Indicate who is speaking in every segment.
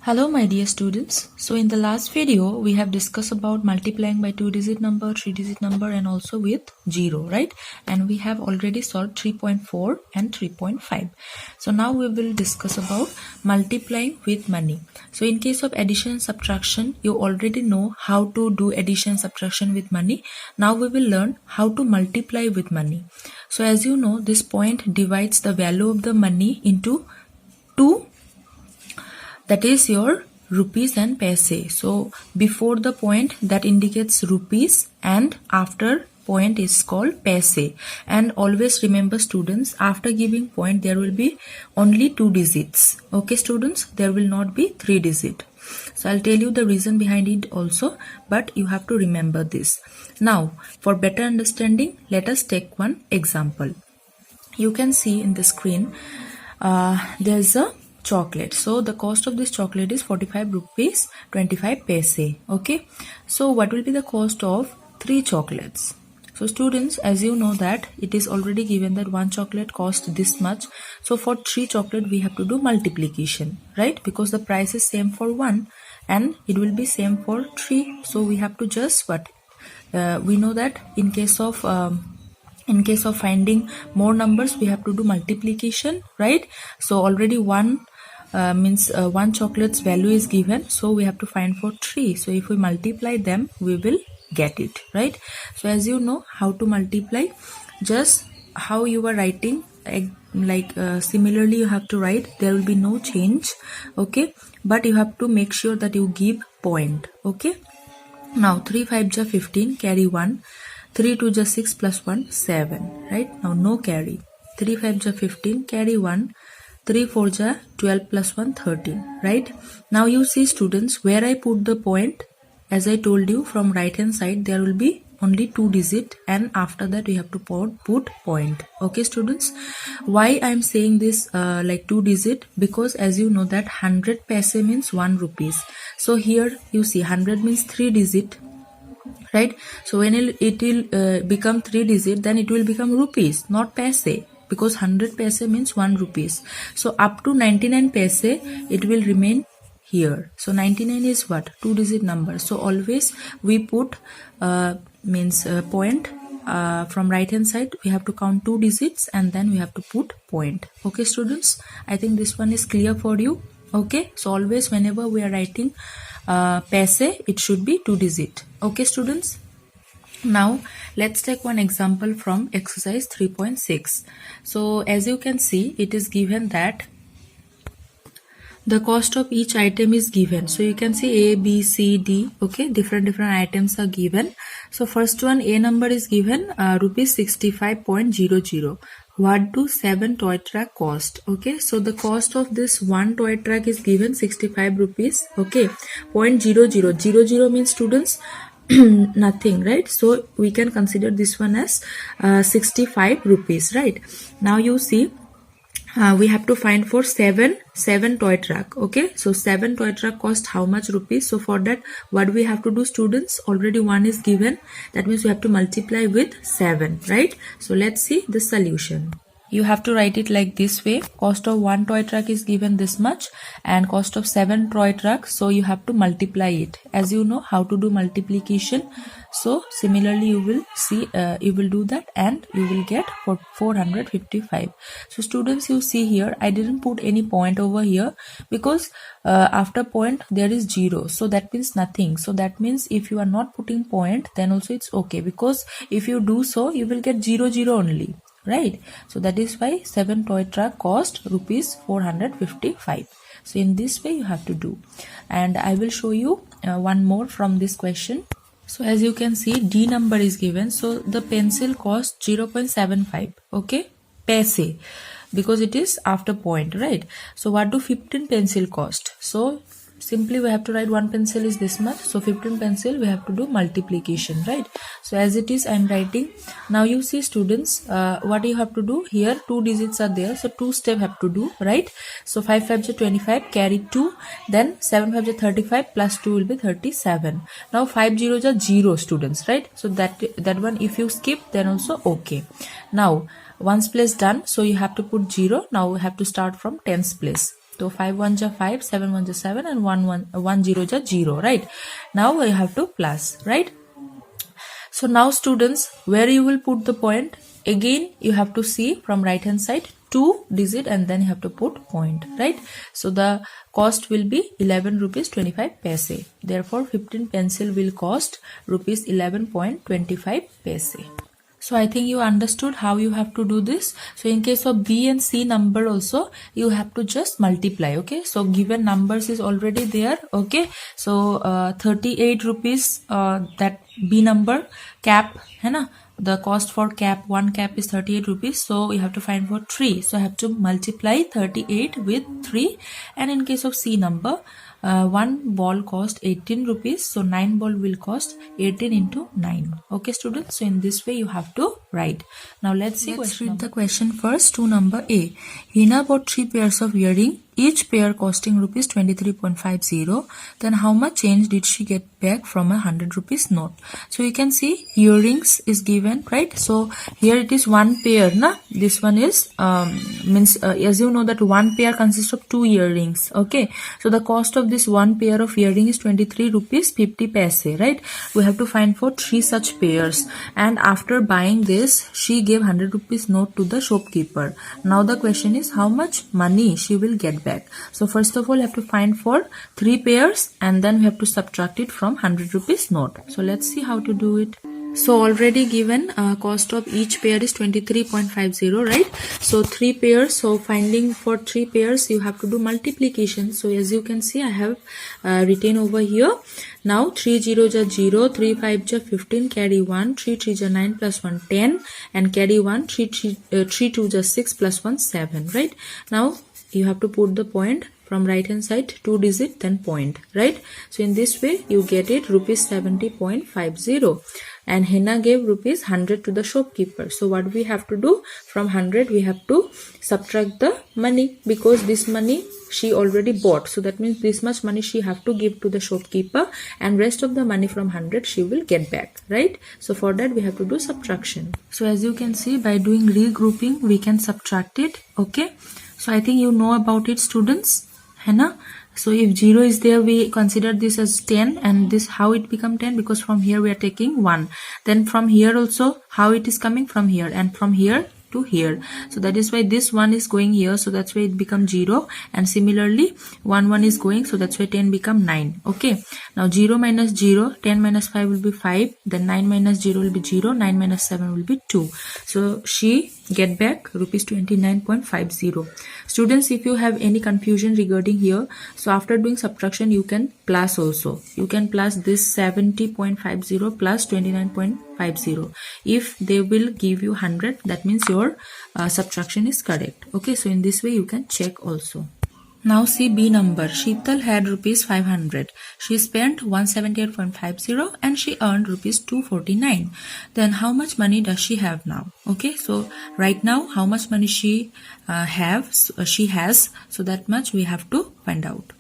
Speaker 1: Hello my dear students. So in the last video we have discussed about multiplying by 2-digit number, 3-digit number and also with 0, right? And we have already solved 3.4 and 3.5. So now we will discuss about multiplying with money. So in case of addition and subtraction, you already know how to do addition and subtraction with money. Now we will learn how to multiply with money. So as you know, this point divides the value of the money into two, that is your rupees and paise. So before the point that indicates rupees and after point is called paise. And always remember students, after giving point there will be only 2 digits. Okay students, there will not be 3 digit. So I'll tell you the reason behind it also, but you have to remember this. Now for better understanding, let us take one example. You can see in the screen there's a chocolate. So the cost of this chocolate is 45 rupees 25 paise. Okay, so what will be the cost of 3 chocolates? So students, as you know that it is already given that one chocolate costs this much. So for 3 chocolate we have to do multiplication, right? Because the price is same for 1 and it will be same for 3. So we have to just what? We know that in case of finding more numbers we have to do multiplication, right? So already one one chocolate's value is given, so we have to find for 3. So if we multiply them we will get it, right? So as you know how to multiply, just how you are writing, similarly you have to write. There will be no change, okay, but you have to make sure that you give point. Okay, now 3 5 ja 15, carry 1. 3 2 ja 6 plus 1 7, right? Now no carry. 3 5 ja 15, carry 1. 3 4 ja 12 plus 1 13, right? Now you see students, where I put the point, as I told you, from right hand side there will be only 2 digit and after that we have to put point. Okay students, why I am saying this like 2 digit? Because as you know that 100 paise means 1 rupees. So here you see 100 means 3 digit, right? So when it will become 3 digit, then it will become rupees, not paise, because 100 paise means 1 rupees. So up to 99 paise it will remain here. So 99 is what? 2 digit number. So always we put point from right hand side. We have to count 2 digits and then we have to put point. Okay students, I think this one is clear for you. Okay, so always whenever we are writing paise, it should be 2 digit. Okay students, now let's take one example from exercise 3.6. So as you can see, it is given that the cost of each item is given. So you can see A, B, C, D. Okay, different items are given. So first one, A number is given rupees 65.00. What do 7 toy track cost? Okay, so the cost of this one toy track is given 65 rupees. Okay, 0.00. Means students nothing, right? So we can consider this one as 65 rupees, right? Now you see we have to find for 7 toy track. Okay, so 7 toy track cost how much rupees? So for that, what we have to do students, already 1 is given, that means we have to multiply with 7, right? So let's see the solution. You have to write it like this way. Cost of 1 toy track is given this much and cost of 7 toy track, so you have to multiply it. As you know how to do multiplication, so similarly you will see you will do that and you will get for 455. So students, you see here I didn't put any point over here because after point there is 0, so that means nothing. So that means if you are not putting point, then also it's okay, because if you do so you will get 0 only, right? So that is why 7 toy track cost rupees 455. So in this way you have to do, and I will show you one more from this question. So as you can see, D number is given, so the pencil cost 0.75, okay, paise, because it is after point, right? So what do 15 pencil cost? So simply we have to write one pencil is this much, so 15 pencil we have to do multiplication, right? So as it is I am writing. Now you see students, what you have to do here, 2 digits are there, so 2 step have to do, right? So 5 5 is 25, carry 2, then 7 5 is 35 plus 2 will be 37. Now 5 0 is 0 students, right? So that one if you skip then also okay. Now ones place done, so you have to put 0. Now we have to start from tens place. So 5 1 ja 5, 7 1 ja 7, and 1 0 ja 0, right? Now we have to plus, right? So now students, where you will put the point? Again, you have to see from right hand side 2 digit and then you have to put point, right? So the cost will be 11 rupees 25 paise. Therefore 15 pencil will cost rupees 11.25 paise. So I think you understood how you have to do this. So in case of B and C number also, you have to just multiply, okay? So given numbers is already there, okay? So 38 rupees, that B number, cap, hai na? The cost for cap, one cap is 38 rupees. So you have to find for 3. So I have to multiply 38 with 3. And in case of C number, one ball cost 18 rupees, so 9 ball will cost 18 into 9. Okay students, so in this way you have to write. Now let's read the question first. To number A, Hina bought 3 pairs of earring, each pair costing rupees 23.50. Then how much change did she get back from a 100 rupees note? So you can see earrings is given, right? So here it is one pair, na? This one is means as you know that one pair consists of 2 earrings, okay? So the cost of this one pair of earring is 23 rupees 50 paise, right? We have to find for 3 such pairs, and after buying this she gave 100 rupees note to the shopkeeper. Now the question is how much money she will get back. So first of all, you have to find for 3 pairs and then we have to subtract it from 100 rupees note. So let's see how to do it. So already given cost of each pair is 23.50, right? So 3 pairs, so finding for 3 pairs you have to do multiplication. So as you can see, I have written over here. Now 3 0 ja 0, 3 5 ja 15, carry 1, 3 3 ja 9 plus 1 10, and carry 1, 3 2 ja 6 plus 1 7, right? Now you have to put the point from right hand side, 2 digit then point, right? So in this way you get it rupees 70.50, and Hina gave rupees 100 to the shopkeeper. So what we have to do, from 100 we have to subtract the money, because this money she already bought, so that means this much money she have to give to the shopkeeper, and rest of the money from 100 she will get back, right? So for that we have to do subtraction. So as you can see, by doing regrouping we can subtract it, okay? So I think you know about it students, है ना? So if 0 is there, we consider this as 10, and this how it become 10, because from here we are taking 1. Then from here also how it is coming, from here, and from here to here. So that is why this 1 is going here, so that's why it becomes 0, and similarly 1 is going, so that's why 10 become 9. Okay, now 0 minus 0, 10 minus 5 will be 5, then 9 minus 0 will be 0, 9 minus 7 will be 2. So she get back rupees 29.50. Students, if you have any confusion regarding here, so after doing subtraction you can plus also. You can plus this 70.50 plus 29.50. If they will give you 100, that means your subtraction is correct. Okay, so in this way you can check also. Now see B number. Sheetal had rupees 500. She spent 178.50 and she earned rupees 249. Then how much money does she have now? Okay, so right now how much money she has, so that much we have to find out.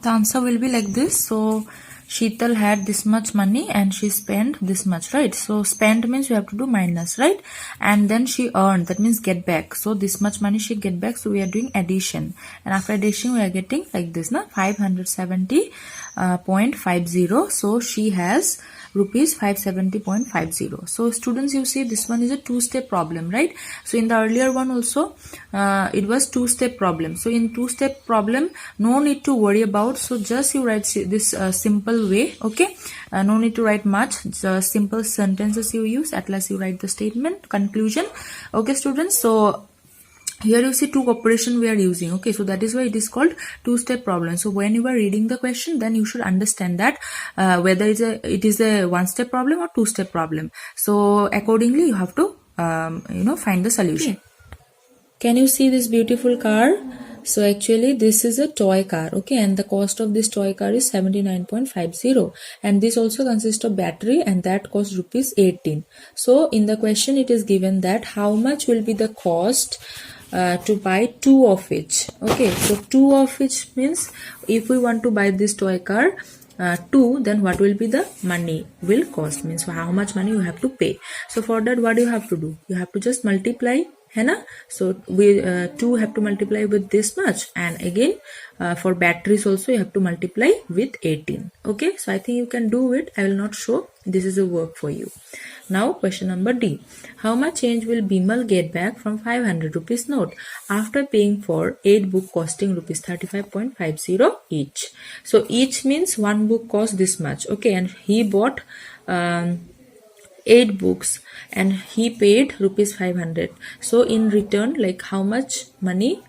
Speaker 1: The answer will be like this. So Sheetal had this much money and she spent this much, right? So spent means you have to do minus, right? And then she earned, that means get back. So this much money she get back, so we are doing addition, and after addition we are getting like this, na, 570.50. So she has rupees 570.50. So students, you see this one is a 2-step problem, right? So in the earlier one also it was 2-step problem. So in 2-step problem, no need to worry about. So just you write this simple way, okay? No need to write much, just simple sentences you use. At last you write the statement, conclusion. Okay students, so here you see 2 operation we are using, okay? So that is why it is called 2-step problem. So when you are reading the question, then you should understand that whether it is a 1-step problem or 2-step problem. So accordingly you have to find the solution. Can you see this beautiful car? So actually this is a toy car, okay, and the cost of this toy car is 79.50, and this also consists of battery, and that costs rupees 18. So in the question it is given that how much will be the cost to buy 2 of each. Okay, so 2 of each means if we want to buy this toy car 2, then what will be the money will cost, means how much money you have to pay. So for that what you have to do, you have to just multiply है ना. So we 2 have to multiply with this much, and again for batteries also you have to multiply with 18. Okay, so I think you can do it. I will not show. This is a work for you. Now question number D. How much change will Bimal get back from 500 rupees note after paying for 8 book costing rupees 35.50 each? So each means one book cost this much. Okay, and he bought 8 books and he paid rupees 500. So in return, like how much money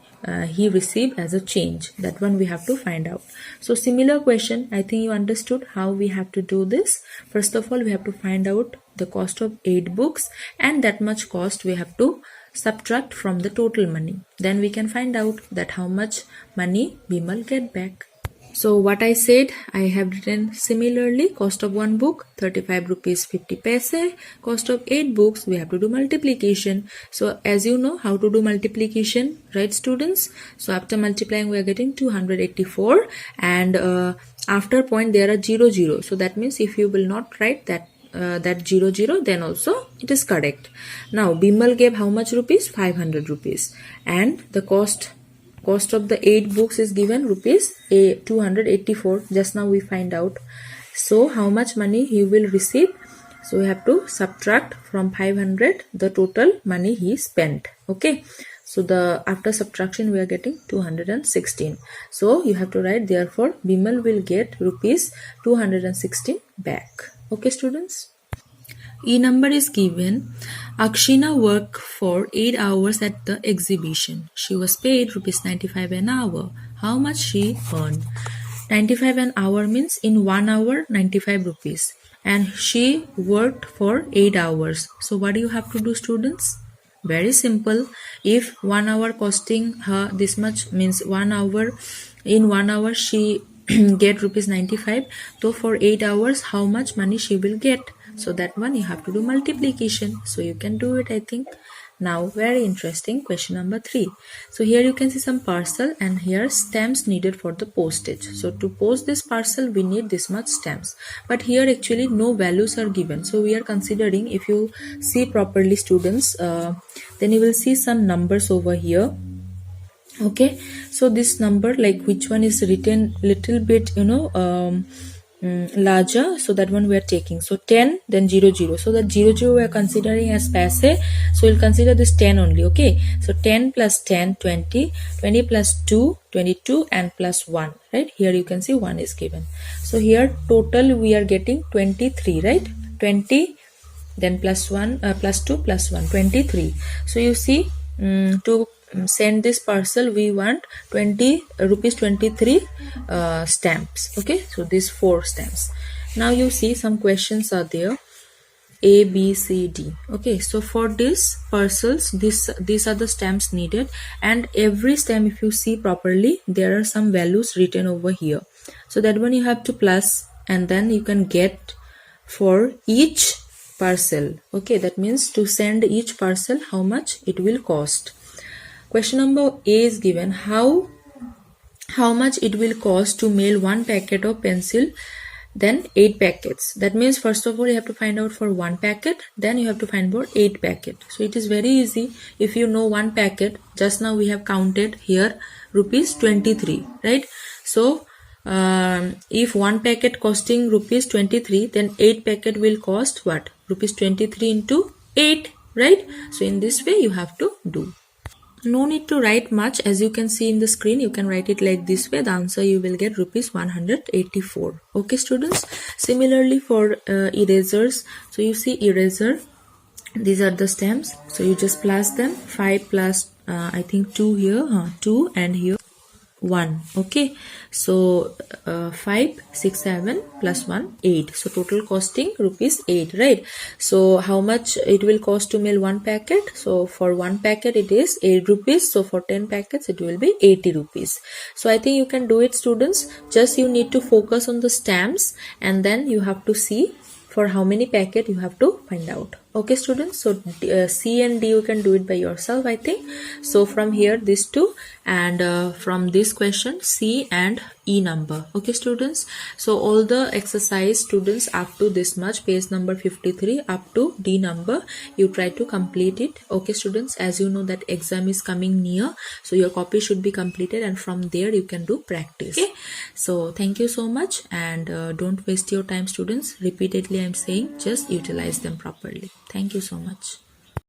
Speaker 1: he received as a change, that one we have to find out. So similar question, I think you understood how we have to do this. First of all, we have to find out the cost of 8 books, and that much cost we have to subtract from the total money. Then we can find out that how much money Bimal get back. So what I said, I have written similarly. Cost of 1 book 35 rupees 50 paise. Cost of 8 books, we have to do multiplication. So as you know how to do multiplication, right students? So after multiplying we are getting 284, and after point there are 0 so that means if you will not write that 0 then also it is correct. Now Bimal gave how much rupees? 500 rupees, and the cost of the 8 books is given rupees 284. Just now we find out. So how much money he will receive? So we have to subtract from 500 the total money he spent. Okay, so the after subtraction we are getting 216. So you have to write, therefore Bimal will get rupees 216 back. Okay students, E number is given. Akshina worked for 8 hours at the exhibition. She was paid rupees 95 an hour. How much she earned? 95 an hour means in 1 hour 95 rupees, and she worked for 8 hours. So what do you have to do students? Very simple. If 1 hour costing her this much means 1 hour, in 1 hour she get rupees 95, so for 8 hours how much money she will get? So that one you have to do multiplication. So you can do it, I think. Now very interesting, question number 3. So here you can see some parcel, and here stamps needed for the postage. So to post this parcel we need this much stamps, but here actually no values are given. So we are considering, if you see properly students, then you will see some numbers over here. Okay, so this number, like which one is written little bit larger, so that one we are taking. So 10, then 0 so that 0 we are considering as passe, so we'll consider this 10 only. Okay, so 10 plus 10 20, 20 plus 2 22, and plus 1, right? Here you can see 1 is given. So here total we are getting 23, right? 20, then plus 1 plus 2 plus 1, 23. So you see, to send this parcel we want 20 rupees 23 stamps. Okay, so these 4 stamps. Now you see some questions are there, A, B, C, D. Okay, so for these parcels, these are the stamps needed, and every stamp, if you see properly, there are some values written over here. So that one you have to plus, and then you can get for each parcel. Okay, that means to send each parcel how much it will cost. Question number A is given. How much it will cost to mail 1 packet of pencil, then 8 packets. That means first of all you have to find out for 1 packet, then you have to find for 8 packet. So it is very easy. If you know 1 packet, just now we have counted here rupees 23, right? So if 1 packet costing rupees 23, then 8 packet will cost what? Rupees 23 into 8, right? So in this way you have to do. No need to write much. As you can see in the screen, you can write it like this way. The answer you will get rupees 184. Okay students, similarly for erasers. So you see eraser, these are the stamps. So you just plus them. 5 plus I think 2 here, 2, and here 1. Okay, so 5 6 7 plus 1 8. So total costing rupees 8, right? So how much it will cost to mail 1 packet? So for 1 packet it is 8 rupees. So for 10 packets it will be 80 rupees. So I think you can do it students. Just you need to focus on the stamps, and then you have to see for how many packet you have to find out. Okay students, so C and D you can do it by yourself, I think. So from here these two, and from this question C and E number. Okay students, so all the exercise students up to this much, page number 53 up to D number, you try to complete it. Okay students, as you know that exam is coming near, so your copy should be completed, and from there you can do practice. Okay, so thank you so much, and don't waste your time students. Repeatedly I'm saying, just utilize them properly. Thank you so much.